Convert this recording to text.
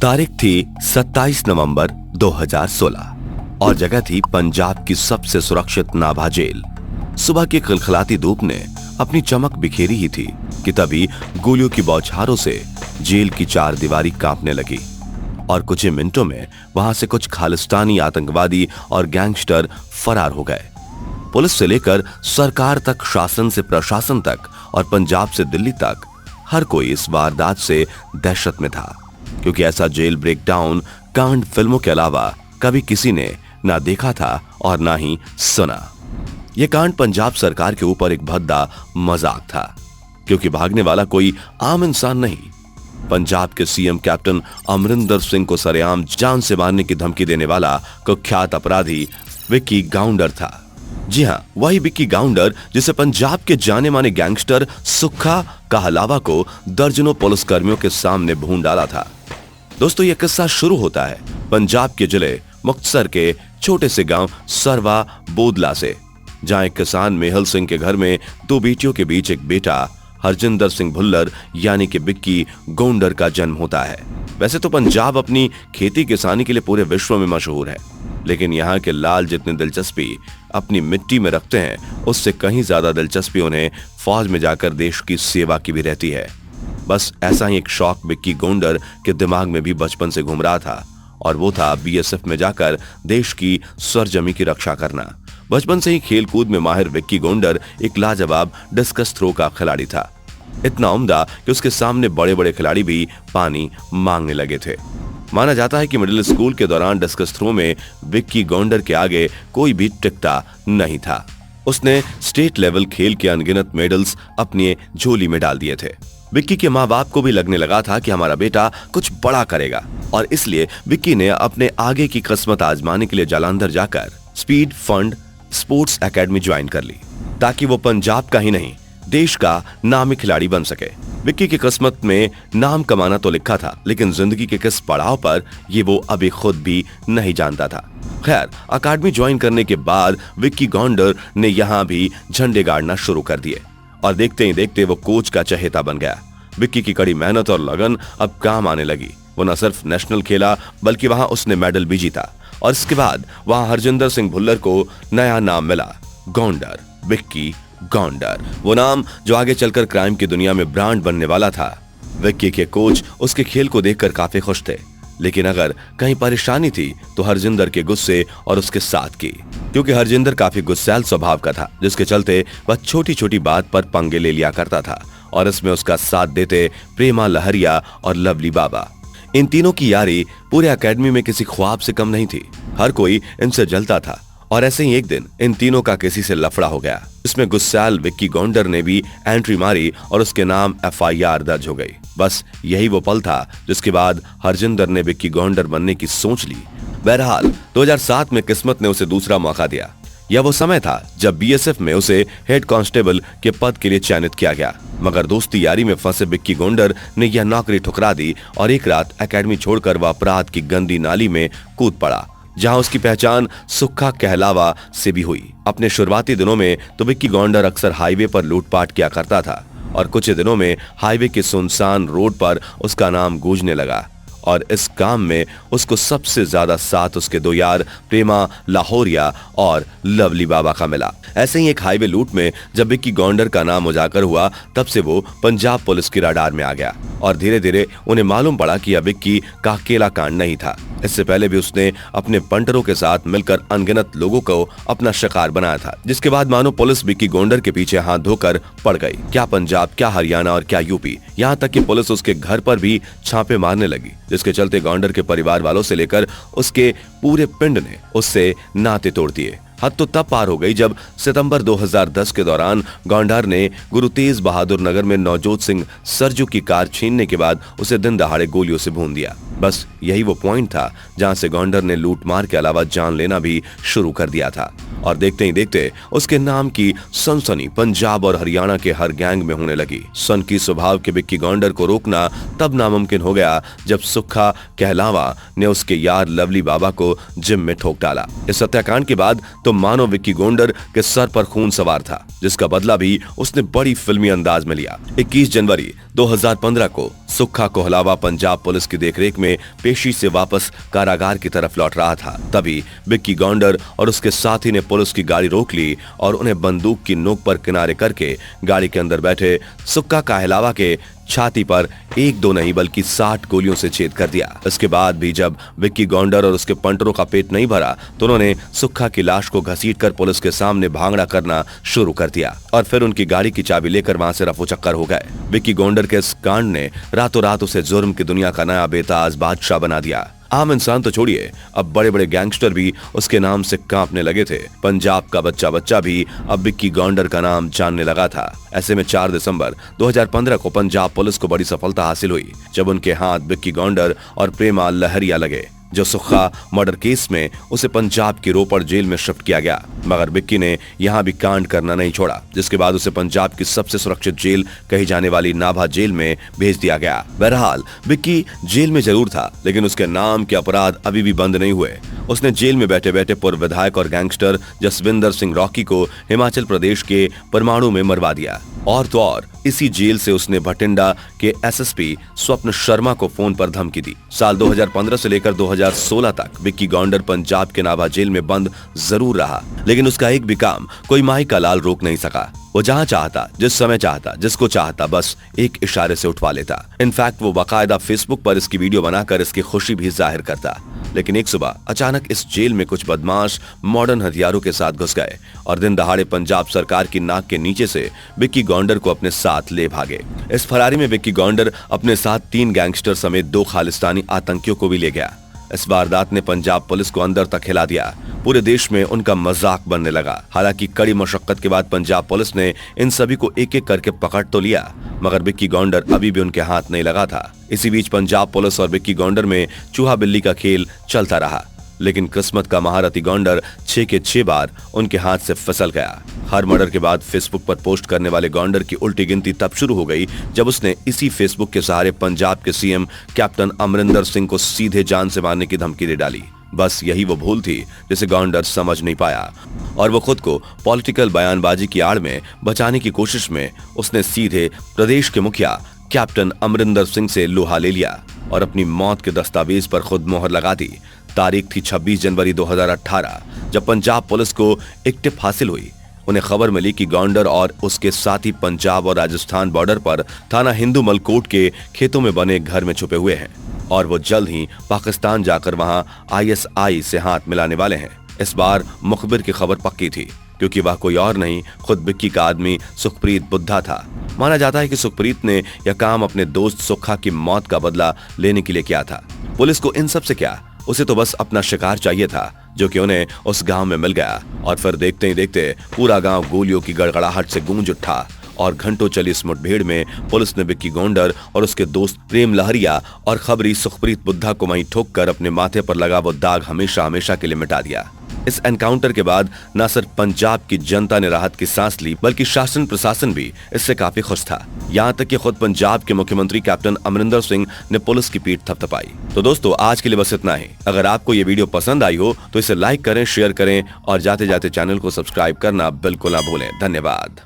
तारीख थी 27 नवंबर 2016 और जगह थी पंजाब की सबसे सुरक्षित नाभा जेल। सुबह की खिलखिलाती धूप ने अपनी चमक बिखेरी ही थी कि तभी गोलियों की बौछारों से जेल की चार दीवारी कांपने लगी और कुछ ही मिनटों में वहां से कुछ खालिस्तानी आतंकवादी और गैंगस्टर फरार हो गए। पुलिस से लेकर सरकार तक, शासन से प्रशासन तक और पंजाब से दिल्ली तक हर कोई इस वारदात से दहशत में था, क्योंकि ऐसा जेल ब्रेकडाउन कांड फिल्मों के अलावा कभी किसी ने ना देखा था और ना ही सुना। यह कांड पंजाब सरकार के ऊपर एक भद्दा मजाक था, क्योंकि भागने वाला कोई आम इंसान नहीं, पंजाब के सीएम कैप्टन अमरिंदर सिंह को सरेआम जान से मारने की धमकी देने वाला कुख्यात अपराधी विक्की गाउंडर था। जी हां, वही विक्की गाउंडर जिसे पंजाब के जाने माने गैंगस्टर सुक्खा कहलावा को दर्जनों पुलिसकर्मियों के सामने भून डाला था। दोस्तों, यह किस्सा शुरू होता है पंजाब के जिले मुक्तसर के छोटे से गांव सरवा बोदला से, जहां एक किसान मेहल सिंह के घर में दो बेटियों के बीच एक बेटा हरजिंदर सिंह भुल्लर यानी कि विक्की गाउंडर का जन्म होता है। वैसे तो पंजाब अपनी खेती किसानी के लिए पूरे विश्व में मशहूर है, लेकिन यहाँ के लाल जितनी दिलचस्पी अपनी मिट्टी में रखते हैं, उससे कहीं ज्यादा दिलचस्पी उन्हें फौज में जाकर देश की सेवा की भी रहती है। बस ऐसा ही एक शौक विक्की गाउंडर के दिमाग में भी बचपन से घूम रहा था, और वो था बीएसएफ में जाकर देश की सरजमी की रक्षा करना। बचपन से ही खेल कूद में माहिर विक्की गाउंडर एक लाजवाब डिस्कस थ्रो का खिलाड़ी था, इतना उम्दा कि उसके सामने बड़े बड़े खिलाड़ी भी पानी मांगने लगे थे। माना जाता है कि मिडिल स्कूल के दौरान डिस्कस थ्रो में विक्की गाउंडर के आगे कोई भी टिकता नहीं था। उसने स्टेट लेवल खेल के अनगिनत मेडल्स अपनी झोली में डाल दिए थे। विक्की के माँ बाप को भी लगने लगा था कि हमारा बेटा कुछ बड़ा करेगा, और इसलिए विक्की ने अपने आगे की किस्मत आजमाने के लिए जालंधर जाकर speed fund sports academy join कर ली, ताकि वो पंजाब का ही नहीं देश का नामी खिलाड़ी बन सके। विक्की की किस्मत में नाम कमाना तो लिखा था, लेकिन जिंदगी के किस पड़ाव पर ये वो अभी खुद भी नहीं जानता था। खैर, अकादमी ज्वाइन करने के बाद विक्की गाउंडर ने यहाँ भी झंडे गाड़ना शुरू कर दिए, और देखते ही देखते वो कोच का चहेता बन गया। विक्की की कड़ी मेहनत और लगन अब काम आने लगी। वो न सिर्फ नेशनल खेला, बल्कि वहां उसने मेडल भी जीता, और इसके बाद वहां हरजिंदर सिंह भुल्लर को नया नाम मिला, गाउंडर, विक्की गाउंडर। वो नाम जो आगे चलकर क्राइम की दुनिया में ब्रांड बनने वाला था। विक्की के कोच उसके खेल को देखकर काफी खुश थे, लेकिन अगर कहीं परेशानी थी तो हरजिंदर के गुस्से और उसके साथ की, क्योंकि हरजिंदर काफी गुस्सैल स्वभाव का था, जिसके चलते वह छोटी छोटी बात पर पंगे ले लिया करता था, और इसमें उसका साथ देते प्रेमा लहरिया और लवली बाबा। इन तीनों की यारी पूरे एकेडमी में किसी ख्वाब से कम नहीं थी। हर कोई इनसे जलता था, और ऐसे ही एक दिन इन तीनों का किसी से लफड़ा हो गया। इसमें गुस्सैल विक्की गाउंडर ने भी एंट्री मारी और उसके नाम एफआईआर दर्ज हो गई। बस यही वो पल था जिसके बाद हरजिंदर ने विक्की गाउंडर बनने की सोच ली। बहरहाल 2007 में किस्मत ने उसे दूसरा मौका दिया। यह वो समय था जब बीएसएफ में उसे हेड कांस्टेबल के पद के लिए चयनित किया गया, मगर दोस्ती यारी में फंसे विक्की गाउंडर ने यह नौकरी ठुकरा दी और एक रात एकेडमी छोड़कर वह अपराध की गंदी नाली में कूद पड़ा, जहां उसकी पहचान सुक्खा कहलावा से भी हुई। अपने शुरुआती दिनों में तो विक्की गाउंडर अक्सर हाईवे पर लूटपाट किया करता था, और कुछ दिनों में हाईवे के सुनसान रोड पर उसका नाम गूंजने लगा, और इस काम में उसको सबसे ज्यादा साथ उसके दो यार प्रेमा लाहौरिया और लवली बाबा का मिला। ऐसे ही एक हाईवे लूट में जब विक्की गाउंडर का नाम उजागर हुआ, तब से वो पंजाब पुलिस की रडार में आ गया, और धीरे धीरे उन्हें मालूम पड़ा कि यह विक्की का अकेला कांड नहीं था। इससे पहले भी उसने अपने पंटरों के साथ मिलकर अनगिनत लोगों को अपना शिकार बनाया था, जिसके बाद मानो पुलिस विक्की गाउंडर के पीछे हाथ धोकर पड़ गई। क्या पंजाब, क्या हरियाणा और क्या यूपी, यहाँ तक कि पुलिस उसके घर पर भी छापे मारने लगी, जिसके चलते गाउंडर के परिवार वालों से लेकर उसके पूरे पिंड ने उससे नाते तोड़ दिए। हद तो तब पार हो गई जब सितंबर 2010 के दौरान गाउंडर ने गुरु तेज बहादुर नगर में नवजोत सिंह सरजू की कार छीनने के बाद उसे दिन दहाड़े गोलियों से भून दिया। बस यही वो पॉइंट था जहां से गाउंडर ने लूट मार के अलावा जान लेना भी शुरू कर दिया था, और देखते ही देखते उसके नाम की सनसनी पंजाब और हरियाणा के हर गैंग में होने लगी। सनकी स्वभाव के विक्की गाउंडर को रोकना तब नामुमकिन हो गया जब सुक्खा कहलावा ने उसके यार लवली बाबा को जिम में ठोक डाला। इस हत्याकांड के बाद तो मानो विक्की गाउंडर के सर पर खून सवार था, जिसका बदला भी उसने बड़ी फिल्मी अंदाज में लिया। 21 जनवरी 2015 को सुक्खा कोहलावा पंजाब पुलिस की देखरेख में पेशी से वापस कारागार की तरफ लौट रहा था। तभी विक्की गौंडर और उसके साथी ने पुलिस की गाड़ी रोक ली और उन्हें बंदूक की नोक पर किनारे करके गाड़ी के अंदर बैठे सुक्खा कोहलावा के छाती पर 1-2 नहीं बल्कि 60 गोलियों से छेद कर दिया। इसके बाद भी जब विक्की गौंडर और उसके पंटरों का पेट नहीं भरा तो उन्होंने सुक्खा की लाश को घसीटकर पुलिस के सामने भांगड़ा करना शुरू कर दिया और फिर उनकी गाड़ी की चाबी लेकर वहां से रफू चक्कर हो गए। विक्की गौंडर के इस कांड ने रातों रात उसे जुर्म की दुनिया का नया बेताज बादशाह बना दिया। आम इंसान तो छोड़िए, अब बड़े बड़े गैंगस्टर भी उसके नाम से कांपने लगे थे। पंजाब का बच्चा भी अब विक्की गौंडर का नाम जानने लगा था। ऐसे में 4 दिसंबर 2015 को पंजाब पुलिस को बड़ी सफलता हासिल हुई जब उनके हाथ विक्की गौंडर और प्रेमा लहरिया लगे। जो सुक्खा मर्डर केस में उसे पंजाब की रोपड़ जेल में शिफ्ट किया गया, मगर विक्की ने यहाँ भी कांड करना नहीं छोड़ा, जिसके बाद उसे पंजाब की सबसे सुरक्षित जेल कही जाने वाली नाभा जेल में भेज दिया गया। बहरहाल विक्की जेल में जरूर था, लेकिन उसके नाम के अपराध अभी भी बंद नहीं हुए। उसने जेल में बैठे बैठे पूर्व विधायक और गैंगस्टर जसविंदर सिंह रॉकी को हिमाचल प्रदेश के परमाणु में मरवा दिया। और तो और इसी जेल से उसने भटिंडा के एसएसपी स्वप्न शर्मा को फोन पर धमकी दी। साल 2015 से लेकर 2016 तक विक्की गौंडर पंजाब के नाभा जेल में बंद जरूर रहा, लेकिन उसका एक भी काम कोई माई का लाल रोक नहीं सका। वो जहां चाहता, जिस समय चाहता, जिसको चाहता बस एक इशारे से उठवा लेता। इनफैक्ट वो बाकायदा फेसबुक पर इसकी वीडियो बनाकर इसकी खुशी भी जाहिर करता। लेकिन एक सुबह अचानक इस जेल में कुछ बदमाश मॉडर्न हथियारों के साथ घुस गए और दिन दहाड़े पंजाब सरकार की नाक के नीचे से विक्की गौंडर को अपने साथ ले भागे। इस फरारी में विक्की गौंडर अपने साथ 3 गैंगस्टर समेत 2 खालिस्तानी आतंकियों को भी ले गया। इस वारदात ने पंजाब पुलिस को अंदर तक हिला दिया। पूरे देश में उनका मजाक बनने लगा। हालांकि कड़ी मशक्कत के बाद पंजाब पुलिस ने इन सभी को एक एक करके पकड़ तो लिया, मगर विक्की गौंडर अभी भी उनके हाथ नहीं लगा था। इसी बीच पंजाब पुलिस और विक्की गौंडर में चूहा बिल्ली का खेल चलता रहा, लेकिन किस्मत का महारथी गौंडर 6 के 6 बार उनके हाथ से फिसल गया। हर मर्डर के बाद फेसबुक पर पोस्ट करने वाले गौंडर की उल्टी गिनती तब शुरू हो गई जब उसने इसी फेसबुक के सहारे पंजाब के सीएम कैप्टन अमरिंदर सिंह को सीधे जान से मारने की धमकी दे डाली। बस यही वो भूल थी जिसे गौंडर समझ नहीं पाया और वो खुद को पॉलिटिकल बयानबाजी की आड़ में बचाने की कोशिश में उसने सीधे प्रदेश के मुखिया कैप्टन अमरिंदर सिंह से लोहा ले लिया और अपनी मौत के दस्तावेज पर खुद मोहर लगा दी। तारीख थी 26 जनवरी 2018 जब पंजाब पुलिस को एक टिप हासिल हुई। उन्हें खबर मिली कि गौंडर और उसके साथी पंजाब और राजस्थान बॉर्डर पर थाना हिंदू मलकोट के खेतों में बने एक घर में छुपे हुए हैं और वो जल्द ही पाकिस्तान जाकर वहां ISI से हाथ मिलाने वाले हैं। इस बार मुखबिर की खबर पक्की थी, क्योंकि वह कोई और नहीं खुद विक्की का आदमी सुखप्रीत बुद्धा था। माना जाता है कि सुखप्रीत ने यह काम अपने दोस्त सुक्खा की मौत का बदला लेने के लिए किया था। पुलिस को इन सब से क्या, उसे तो बस अपना शिकार चाहिए था, जो कि उन्हें उस गांव में मिल गया। और फिर देखते ही देखते पूरा गांव गोलियों की गड़गड़ाहट से गूंज उठा और घंटों चली इस मुठभेड़ में पुलिस ने विक्की गौंडर और उसके दोस्त प्रेम लहरिया और खबरी सुखप्रीत बुद्धा को वहीं ठोक कर अपने माथे पर लगा वो दाग हमेशा हमेशा के लिए मिटा दिया। इस एनकाउंटर के बाद न सिर्फ पंजाब की जनता ने राहत की सांस ली, बल्कि शासन प्रशासन भी इससे काफी खुश था। यहाँ तक कि खुद पंजाब के मुख्यमंत्री कैप्टन अमरिंदर सिंह ने पुलिस की पीठ थपथपाई। तो दोस्तों, आज के लिए बस इतना ही। अगर आपको ये वीडियो पसंद आई हो तो इसे लाइक करें, शेयर करें और जाते जाते चैनल को सब्सक्राइब करना बिल्कुल ना भूलें। धन्यवाद।